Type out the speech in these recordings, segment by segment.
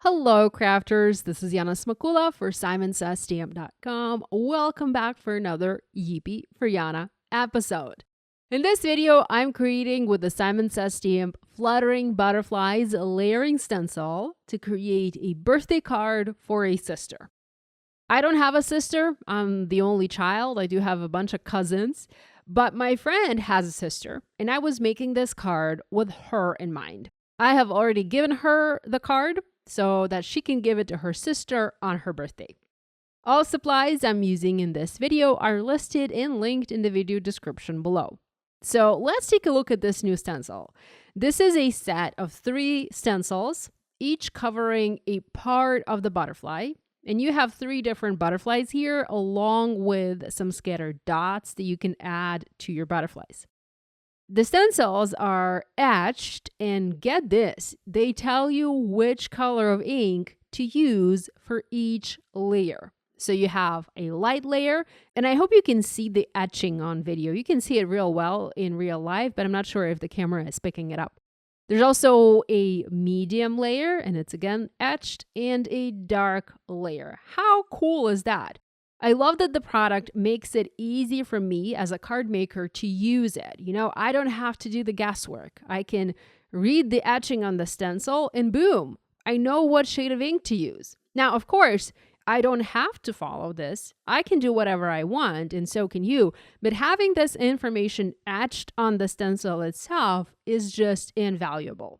Hello, crafters. This is Yana Smakula for SimonsStamp.com. Welcome back for another Yippee for Yana episode. In this video, I'm creating with the Simon Says Stamp Fluttering Butterflies Layering Stencil to create a birthday card for a sister. I don't have a sister. I'm the only child. I do have a bunch of cousins, but my friend has a sister, and I was making this card with her in mind. I have already given her the card so that she can give it to her sister on her birthday. All supplies I'm using in this video are listed and linked in the video description below. So let's take a look at this new stencil. This is a set of 3 stencils, each covering a part of the butterfly. And you have 3 different butterflies here, along with some scattered dots that you can add to your butterflies. The stencils are etched, and get this, they tell you which color of ink to use for each layer. So you have a light layer, and I hope you can see the etching on video. You can see it real well in real life, but I'm not sure if the camera is picking it up. There's also a medium layer, and it's again etched, and a dark layer. How cool is that? I love that the product makes it easy for me as a card maker to use it. I don't have to do the guesswork. I can read the etching on the stencil and boom, I know what shade of ink to use. Now, of course, I don't have to follow this. I can do whatever I want, and so can you. But having this information etched on the stencil itself is just invaluable.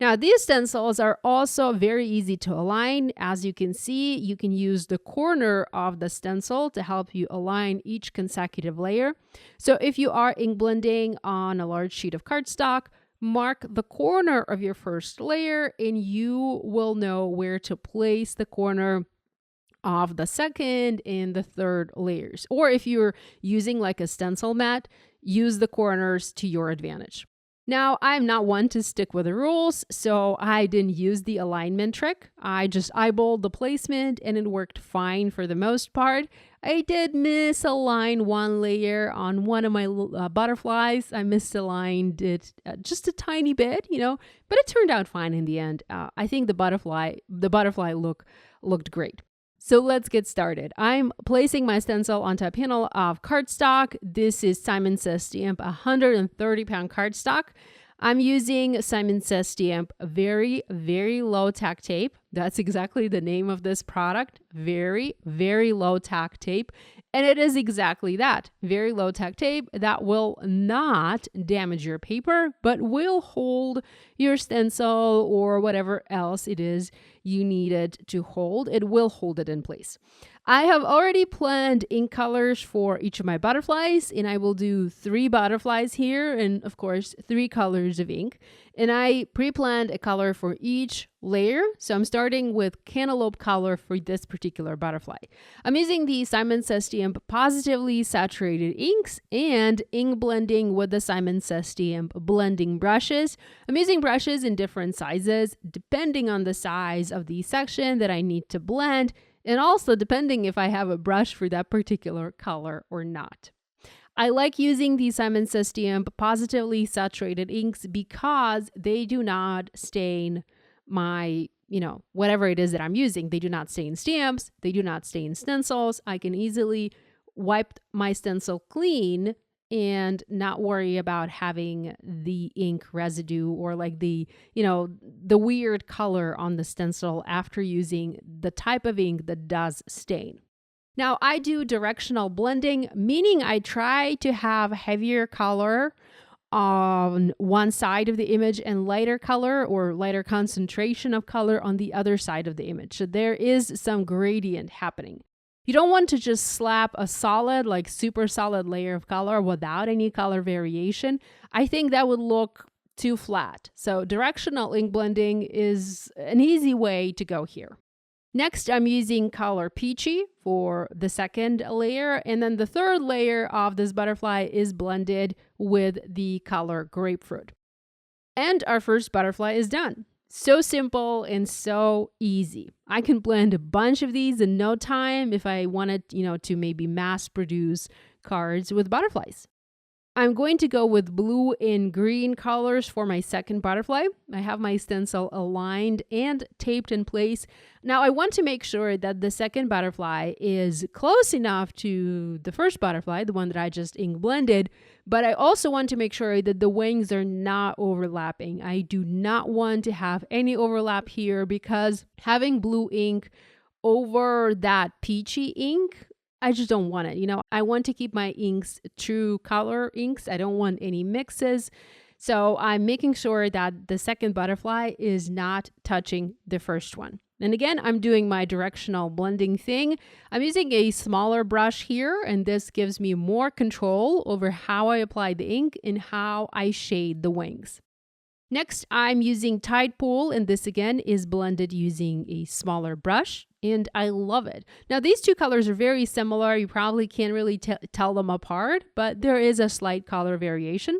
Now, these stencils are also very easy to align. As you can see, you can use the corner of the stencil to help you align each consecutive layer. So if you are ink blending on a large sheet of cardstock, mark the corner of your first layer and you will know where to place the corner of the second and the third layers. Or if you're using like a stencil mat, use the corners to your advantage. Now, I'm not one to stick with the rules, so I didn't use the alignment trick. I just eyeballed the placement and it worked fine for the most part. I did misalign one layer on one of my butterflies. I misaligned it just a tiny bit, but it turned out fine in the end. I think the butterfly looked great. So let's get started. I'm placing my stencil onto a panel of cardstock. This is Simon Says Stamp 130-pound cardstock. I'm using Simon Says Stamp very, very low tack tape. That's exactly the name of this product. Very, very low tack tape. And it is exactly that, very low tack tape that will not damage your paper, but will hold your stencil or whatever else it is you need it to hold. It will hold it in place. I have already planned ink colors for each of my butterflies, and I will do 3 butterflies here and of course 3 colors of ink. And I pre-planned a color for each layer. So I'm starting with cantaloupe color for this particular butterfly. I'm using the Simon Says Stamp Positively Saturated inks and ink blending with the Simon Says Stamp blending brushes. I'm using brushes in different sizes depending on the size of the section that I need to blend, and also depending if I have a brush for that particular color or not. I like using the Simon Says Stamp Positively Saturated inks because they do not stain my, whatever it is that I'm using. They do not stain stamps. They do not stain stencils. I can easily wipe my stencil clean and not worry about having the ink residue or like the weird color on the stencil after using the type of ink that does stain. Now, I do directional blending, meaning I try to have heavier color on one side of the image and lighter color or lighter concentration of color on the other side of the image. So there is some gradient happening. You don't want to just slap a solid, like super solid layer of color without any color variation. I think that would look too flat. So directional ink blending is an easy way to go here. Next, I'm using color Peachy for the second layer, and then the third layer of this butterfly is blended with the color Grapefruit. And our first butterfly is done. So simple and so easy. I can blend a bunch of these in no time if I wanted, to maybe mass produce cards with butterflies. I'm going to go with blue and green colors for my second butterfly. I have my stencil aligned and taped in place. Now I want to make sure that the second butterfly is close enough to the first butterfly, the one that I just ink blended, but I also want to make sure that the wings are not overlapping. I do not want to have any overlap here because having blue ink over that peachy ink, I just don't want it. You know, I want to keep my inks true color inks. I don't want any mixes. So I'm making sure that the second butterfly is not touching the first one. And again, I'm doing my directional blending thing. I'm using a smaller brush here, and this gives me more control over how I apply the ink and how I shade the wings. Next, I'm using TIDEPOOL, and this again is blended using a smaller brush, and I love it. Now, these two colors are very similar. You probably can't really tell them apart, but there is a slight color variation.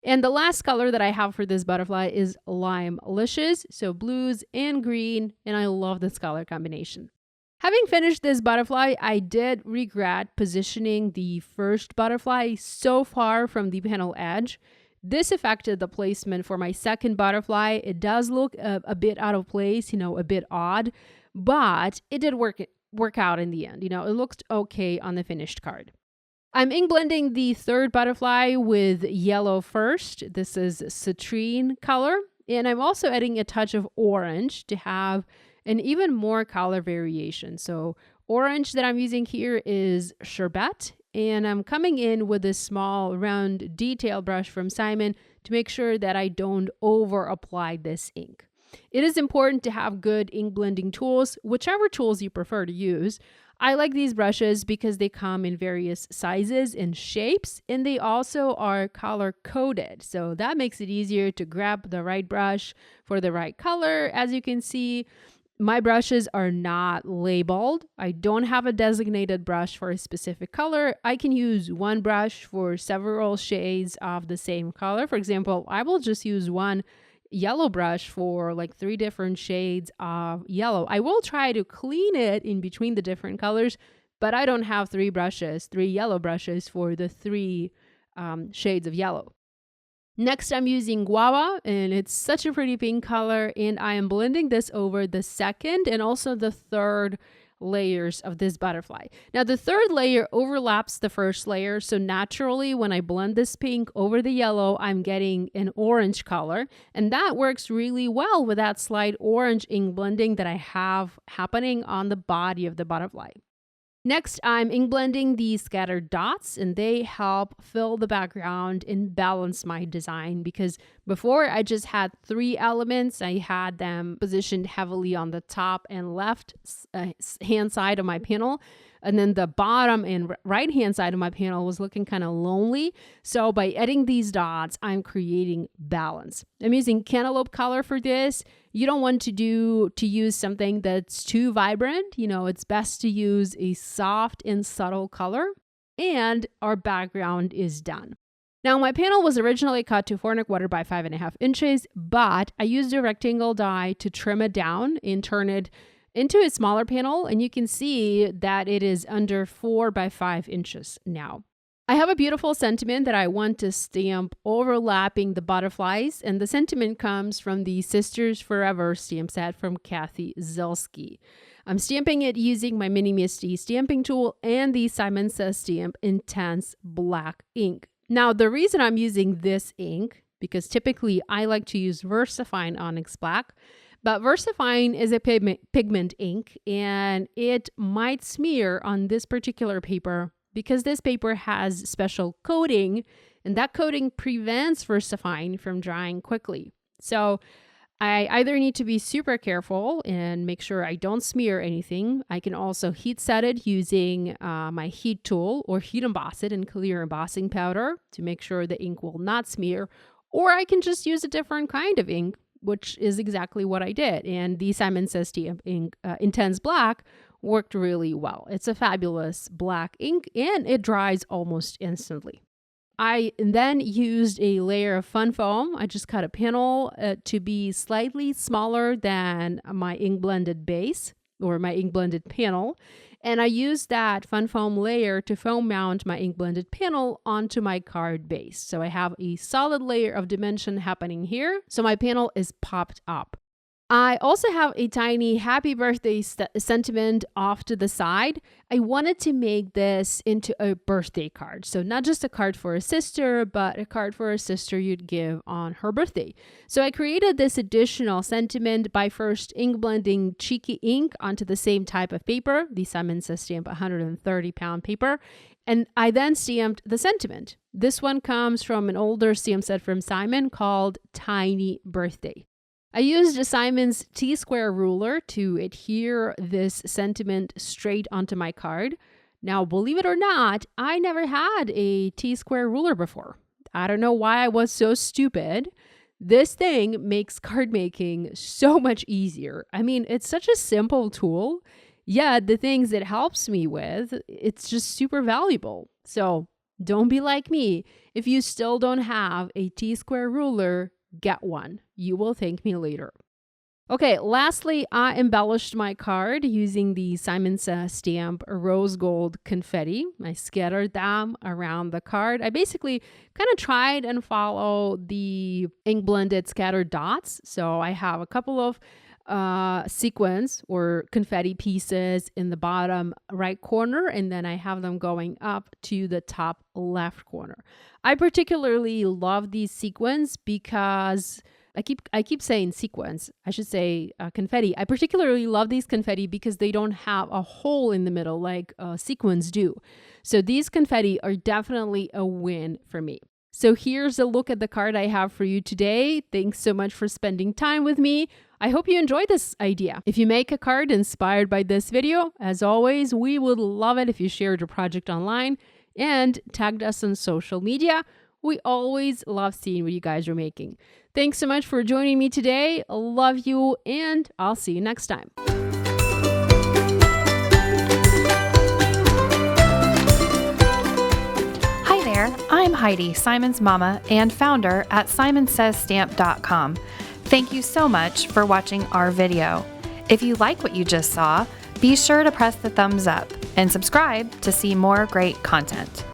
And the last color that I have for this butterfly is LIMELICIOUS, so blues and green, and I love this color combination. Having finished this butterfly, I did regret positioning the first butterfly so far from the panel edge. This affected the placement for my second butterfly. It does look a bit out of place, you know, a bit odd, but it did work out in the end. You know, it looked okay on the finished card. I'm ink blending the third butterfly with yellow first. This is citrine color, and I'm also adding a touch of orange to have an even more color variation. So orange that I'm using here is SHERBET. And I'm coming in with a small round detail brush from Simon to make sure that I don't over apply this ink. It is important to have good ink blending tools, whichever tools you prefer to use. I like these brushes because they come in various sizes and shapes, and they also are color coded. So that makes it easier to grab the right brush for the right color. As you can see, my brushes are not labeled. I don't have a designated brush for a specific color. I can use one brush for several shades of the same color. For example, I will just use one yellow brush for like 3 different shades of yellow. I will try to clean it in between the different colors, but I don't have 3 yellow brushes for the 3 shades of yellow. Next, I'm using GUAVA, and it's such a pretty pink color, and I am blending this over the second and also the third layers of this butterfly. Now, the third layer overlaps the first layer, so naturally, when I blend this pink over the yellow, I'm getting an orange color, and that works really well with that slight orange ink blending that I have happening on the body of the butterfly. Next, I'm ink blending these scattered dots, and they help fill the background and balance my design, because before I just had 3 elements. I had them positioned heavily on the top and left hand side of my panel, and then the bottom and right hand side of my panel was looking kind of lonely. So by adding these dots, I'm creating balance. I'm using cantaloupe color for this. You don't want to use something that's too vibrant. You know, it's best to use a soft and subtle color, and our background is done. Now, my panel was originally cut to 4¼ by 5½ inches, but I used a rectangle die to trim it down and turn it into a smaller panel, and you can see that it is under 4 by 5 inches now. I have a beautiful sentiment that I want to stamp overlapping the butterflies, and the sentiment comes from the Sisters Forever stamp set from Kathy Zilski. I'm stamping it using my Mini Misty stamping tool and the Simon Says Stamp Intense Black ink. Now, the reason I'm using this ink, because typically I like to use VersaFine Onyx Black, but VersaFine is a pigment ink, and it might smear on this particular paper because this paper has special coating, and that coating prevents VersaFine from drying quickly. So I either need to be super careful and make sure I don't smear anything. I can also heat set it using my heat tool, or heat emboss it in clear embossing powder to make sure the ink will not smear, or I can just use a different kind of ink, which is exactly what I did. And the Simon Says Stamp ink, Intense Black, worked really well. It's a fabulous black ink, and it dries almost instantly. I then used a layer of fun foam. I just cut a panel to be slightly smaller than my ink blended base, or my ink blended panel. And I used that fun foam layer to foam mount my ink blended panel onto my card base. So I have a solid layer of dimension happening here. So my panel is popped up. I also have a tiny happy birthday sentiment off to the side. I wanted to make this into a birthday card. So not just a card for a sister, but a card for a sister you'd give on her birthday. So I created this additional sentiment by first ink blending cheeky ink onto the same type of paper, the Simon Says Stamp 130-pound paper. And I then stamped the sentiment. This one comes from an older stamp set from Simon called Tiny Birthday. I used Simon's T-square ruler to adhere this sentiment straight onto my card. Now, believe it or not, I never had a T-square ruler before. I don't know why I was so stupid. This thing makes card making so much easier. I mean, it's such a simple tool, yet the things it helps me with, it's just super valuable. So don't be like me. If you still don't have a T-square ruler, get one. You will thank me later. Okay, lastly, I embellished my card using the Simon Says Stamp rose gold confetti. I scattered them around the card. I basically kind of tried and follow the ink blended scattered dots. So I have a couple of sequins or confetti pieces in the bottom right corner, and then I have them going up to the top left corner. I particularly love these sequins because I keep saying sequins. I should say confetti. I particularly love these confetti because they don't have a hole in the middle like sequins do. So these confetti are definitely a win for me. So here's a look at the card I have for you today. Thanks so much for spending time with me. I hope you enjoyed this idea. If you make a card inspired by this video, as always, we would love it if you shared your project online and tagged us on social media. We always love seeing what you guys are making. Thanks so much for joining me today. Love you, and I'll see you next time. Hi there, I'm Heidi, Simon's mama and founder at SimonSaysStamp.com. Thank you so much for watching our video. If you like what you just saw, be sure to press the thumbs up and subscribe to see more great content.